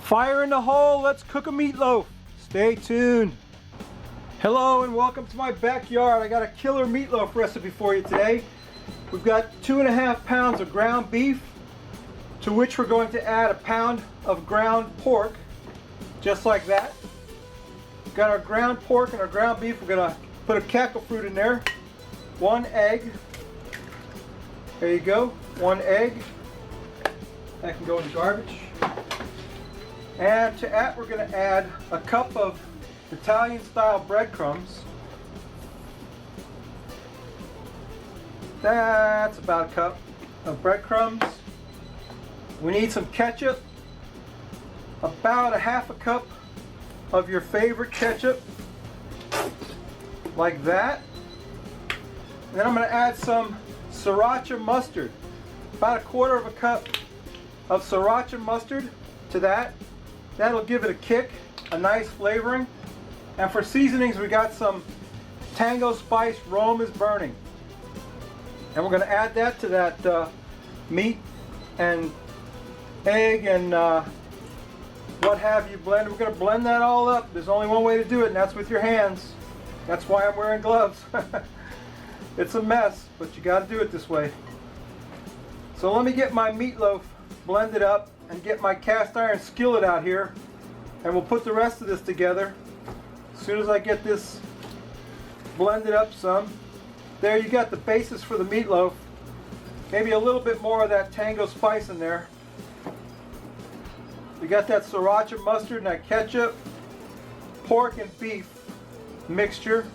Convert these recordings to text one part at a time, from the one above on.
Fire in the hole, let's cook a meatloaf. Stay tuned. Hello and welcome to my backyard. I got a killer meatloaf recipe for you today. We've got 2.5 pounds of ground beef, to which we're going to add a pound of ground pork, just like that. We've got our ground pork and our ground beef. We're gonna put a cackle fruit in there. 1 egg. There you go, 1 egg. That can go in the garbage. And to that, we're going to add a cup of Italian-style breadcrumbs. That's about a cup of breadcrumbs. We need some ketchup. About a half a cup of your favorite ketchup, like that. And then I'm going to add some sriracha mustard. About a quarter of a cup of sriracha mustard to that. That'll give it a kick, a nice flavoring. And for seasonings, we got some Tango Spice Rome is Burning. And we're going to add that to that meat and egg and what have you blended. We're going to blend that all up. There's only one way to do it, and that's with your hands. That's why I'm wearing gloves. It's a mess, but you got to do it this way. So let me get my meatloaf blended up and get my cast iron skillet out here, and we'll put the rest of this together as soon as I get this blended up some. There, you got the basis for the meatloaf. Maybe a little bit more of that Tango Spice in there. We got that sriracha mustard and that ketchup, pork and beef mixture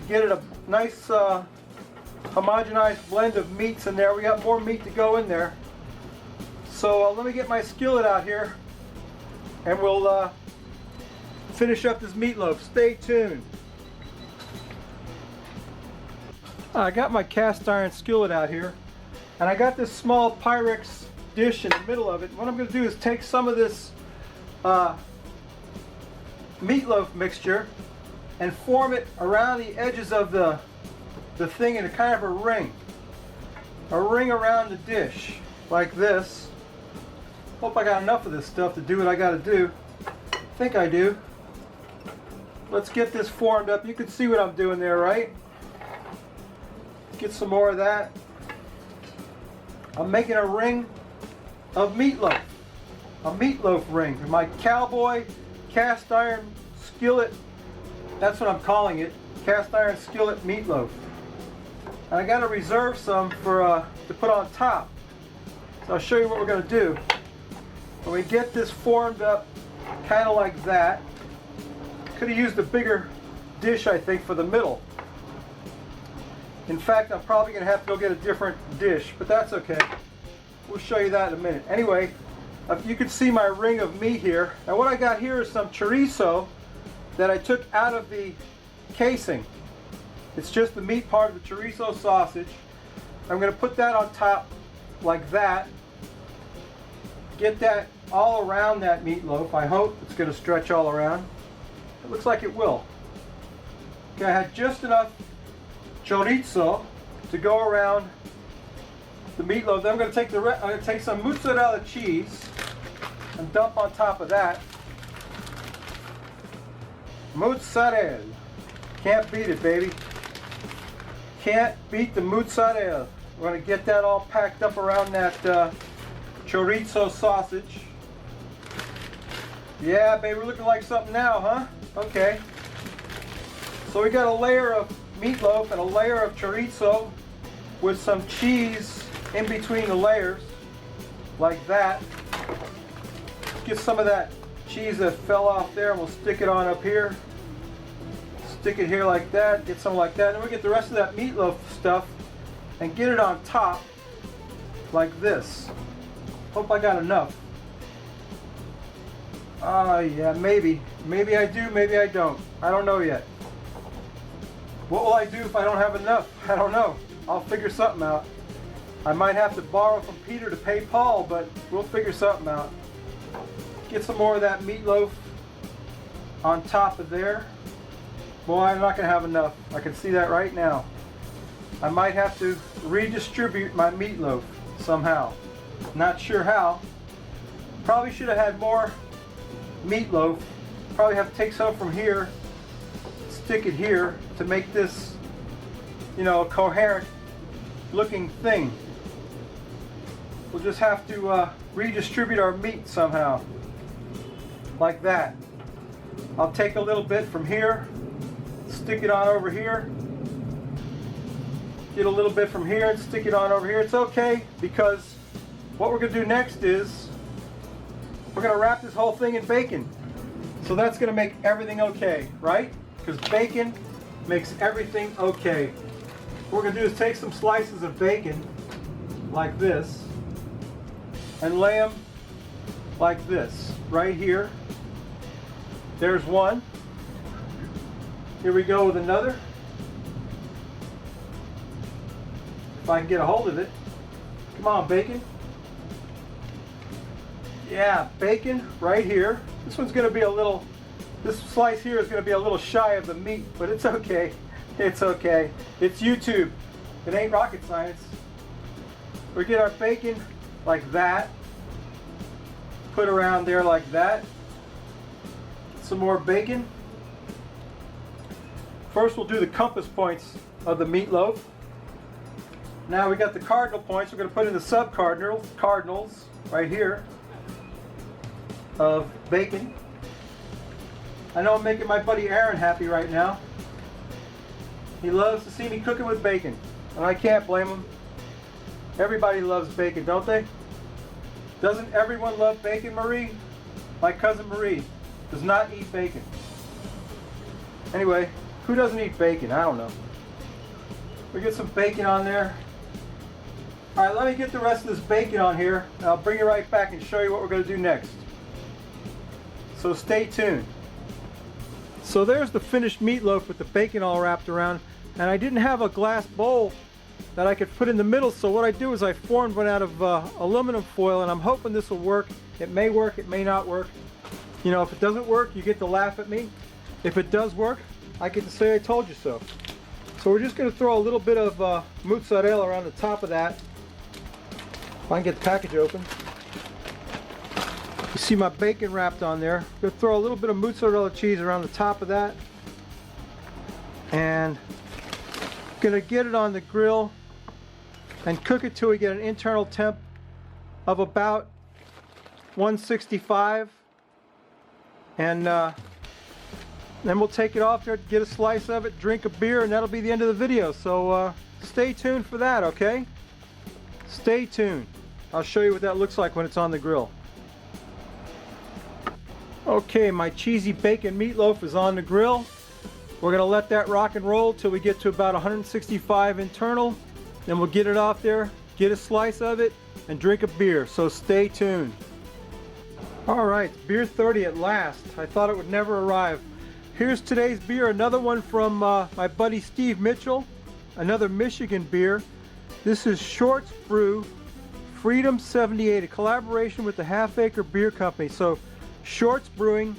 to get it a nice homogenized blend of meats in there. We got more meat to go in there. So let me get my skillet out here and we'll finish up this meatloaf. Stay tuned. I got my cast iron skillet out here, and I got this small Pyrex dish in the middle of it. What I'm going to do is take some of this meatloaf mixture and form it around the edges of the thing in a kind of a ring around the dish, like this. Hope I got enough of this stuff to do what I got to do. I think I do. Let's get this formed up. You can see what I'm doing there, right? Get some more of that. I'm making a ring of meatloaf. A meatloaf ring. My Cowboy cast iron skillet, that's what I'm calling it. Cast iron skillet meatloaf. And I got to reserve some for to put on top. So I'll show you what we're going to do. When we get this formed up kind of like that, could have used a bigger dish, I think, for the middle. In fact, I'm probably going to have to go get a different dish, but that's okay. We'll show you that in a minute. Anyway, you can see my ring of meat here. Now what I got here is some chorizo that I took out of the casing. It's just the meat part of the chorizo sausage. I'm going to put that on top like that. Get that all around that meatloaf. I hope it's going to stretch all around. It looks like it will. Okay, I had just enough chorizo to go around the meatloaf. Then I'm going to take some mozzarella cheese and dump on top of that. Mozzarella. Can't beat it, baby. Can't beat the mozzarella. We're going to get that all packed up around that chorizo sausage. Yeah, baby, we're looking like something now, huh? Okay. So we got a layer of meatloaf and a layer of chorizo with some cheese in between the layers, like that. Get some of that cheese that fell off there and we'll stick it on up here. Stick it here like that, get some like that. And we'll get the rest of that meatloaf stuff and get it on top like this. Hope I got enough. Yeah, maybe. Maybe I do, maybe I don't. I don't know yet. What will I do if I don't have enough? I don't know. I'll figure something out. I might have to borrow from Peter to pay Paul, but we'll figure something out. Get some more of that meatloaf on top of there. Boy, I'm not going to have enough. I can see that right now. I might have to redistribute my meatloaf somehow. Not sure how, Probably should have had more meatloaf. Probably have to take some from here, stick it here to make this, you know, a coherent looking thing. We'll just have to redistribute our meat somehow, like that. I'll take a little bit from here, stick it on over here, get a little bit from here and stick it on over here. It's okay, because what we're going to do next is we're going to wrap this whole thing in bacon. So that's going to make everything okay, right? Because bacon makes everything okay. What we're going to do is take some slices of bacon like this and lay them like this right here. There's one. Here we go with another. If I can get a hold of it. Come on, bacon. Yeah, bacon right here. This one's going to be a little, this slice here is going to be a little shy of the meat, but it's okay. It's okay. It's YouTube. It ain't rocket science. We get our bacon like that. Put around there like that. Some more bacon. First we'll do the compass points of the meatloaf. Now we got the cardinal points. We're going to put in the cardinals right here of bacon. I know I'm making my buddy Aaron happy right now. He loves to see me cooking with bacon, and I can't blame him. Everybody loves bacon, don't they? Doesn't everyone love bacon, Marie? My cousin Marie does not eat bacon. Anyway, who doesn't eat bacon? I don't know. We get some bacon on there. All right, let me get the rest of this bacon on here, and I'll bring it right back and show you what we're going to do next. So stay tuned. So there's the finished meatloaf with the bacon all wrapped around, and I didn't have a glass bowl that I could put in the middle, so what I do is I formed one out of aluminum foil, and I'm hoping this will work. It may work, it may not work. You know, if it doesn't work, you get to laugh at me. If it does work, I get to say I told you so. So we're just going to throw a little bit of mozzarella around the top of that. If I can get the package open. You see my bacon wrapped on there. I'm going to throw a little bit of mozzarella cheese around the top of that. And going to get it on the grill and cook it till we get an internal temp of about 165. And then we'll take it off there, get a slice of it, drink a beer, and that'll be the end of the video. So stay tuned for that, okay? Stay tuned. I'll show you what that looks like when it's on the grill. Okay, my cheesy bacon meatloaf is on the grill. We're going to let that rock and roll till we get to about 165 internal. Then we'll get it off there, get a slice of it, and drink a beer. So stay tuned. Alright, beer 30 at last. I thought it would never arrive. Here's today's beer, another one from my buddy Steve Mitchell. Another Michigan beer. This is Shorts Brew Freedom 78, a collaboration with the Half Acre Beer Company. So Shorts Brewing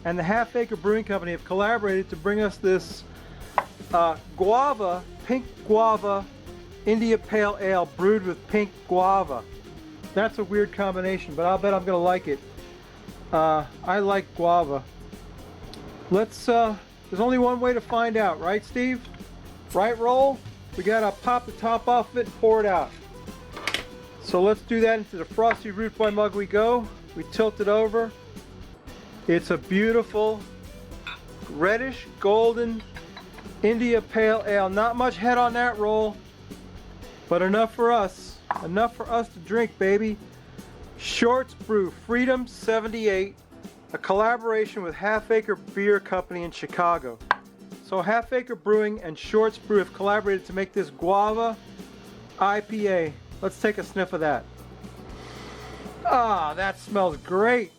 and the Half Acre Brewing Company have collaborated to bring us this pink guava India Pale Ale brewed with pink guava. That's a weird combination, but I'll bet I'm gonna like it. I like guava. Let's, there's only one way to find out, right Steve? Right, Roll? We gotta pop the top off of it and pour it out. So let's do that. Into the Frosty Root Boy mug we go. We tilt it over. It's a beautiful reddish golden India Pale Ale. Not much head on that, Roll, but enough for us. Enough for us to drink, baby. Shorts Brew Freedom 78, a collaboration with Half Acre Beer Company in Chicago. So Half Acre Brewing and Shorts Brew have collaborated to make this guava IPA. Let's take a sniff of that. Ah, that smells great.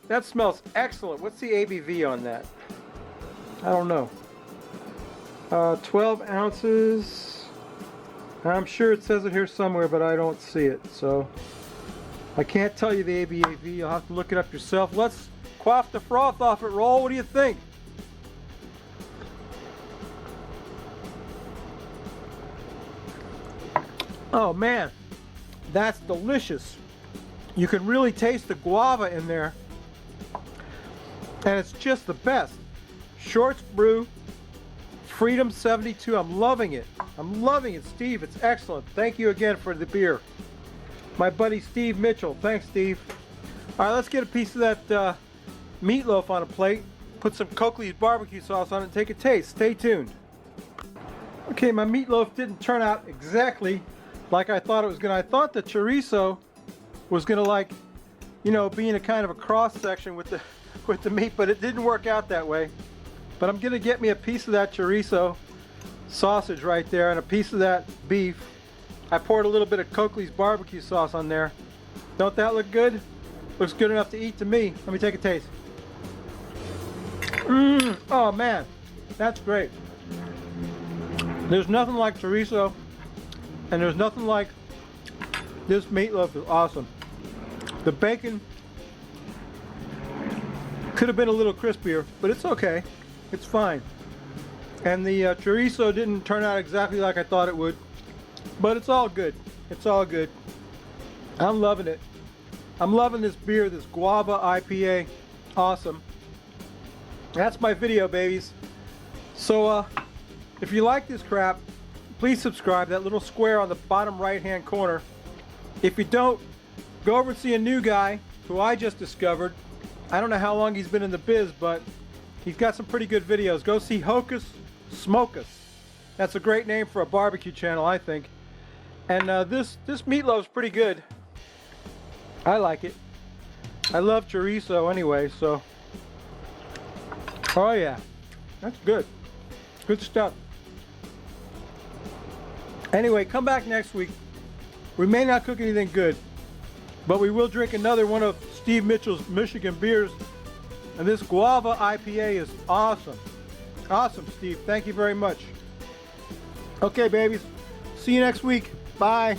That smells excellent. What's the ABV on that? I don't know. 12 ounces. I'm sure it says it here somewhere, but I don't see it. So I can't tell you the ABV. You'll have to look it up yourself. Let's quaff the froth off it, Roll. What do you think? Oh man, that's delicious. You can really taste the guava in there. And it's just the best. Shorts Brew, Freedom 72. I'm loving it. I'm loving it, Steve. It's excellent. Thank you again for the beer. My buddy Steve Mitchell. Thanks, Steve. All right, let's get a piece of that meatloaf on a plate. Put some Coakley's barbecue sauce on it and take a taste. Stay tuned. Okay, my meatloaf didn't turn out exactly like I thought it was gonna. I thought the chorizo was gonna, like, you know, be in a kind of a cross section with the meat, but it didn't work out that way. But I'm gonna get me a piece of that chorizo sausage right there and a piece of that beef. I poured a little bit of Coakley's barbecue sauce on there. Don't that look good? Looks good enough to eat to me. Let me take a taste. Oh man, that's great. There's nothing like chorizo, and there's nothing like this meatloaf. Is awesome. The bacon could have been a little crispier, but it's okay. It's fine. And the chorizo didn't turn out exactly like I thought it would, but it's all good. It's all good. I'm loving it. I'm loving this beer, this guava IPA. Awesome. That's my video, babies. So if you like this crap, please subscribe. That little square on the bottom right hand corner. If you don't, go over and see a new guy who I just discovered. I don't know how long he's been in the biz, but he's got some pretty good videos. Go see Hocus Smokus. That's a great name for a barbecue channel, I think. And this meatloaf's pretty good. I like it. I love chorizo anyway, so. Oh yeah, that's good. Good stuff. Anyway, come back next week. We may not cook anything good, but we will drink another one of Steve Mitchell's Michigan beers. And this guava IPA is awesome. Awesome, Steve. Thank you very much. Okay, babies. See you next week. Bye.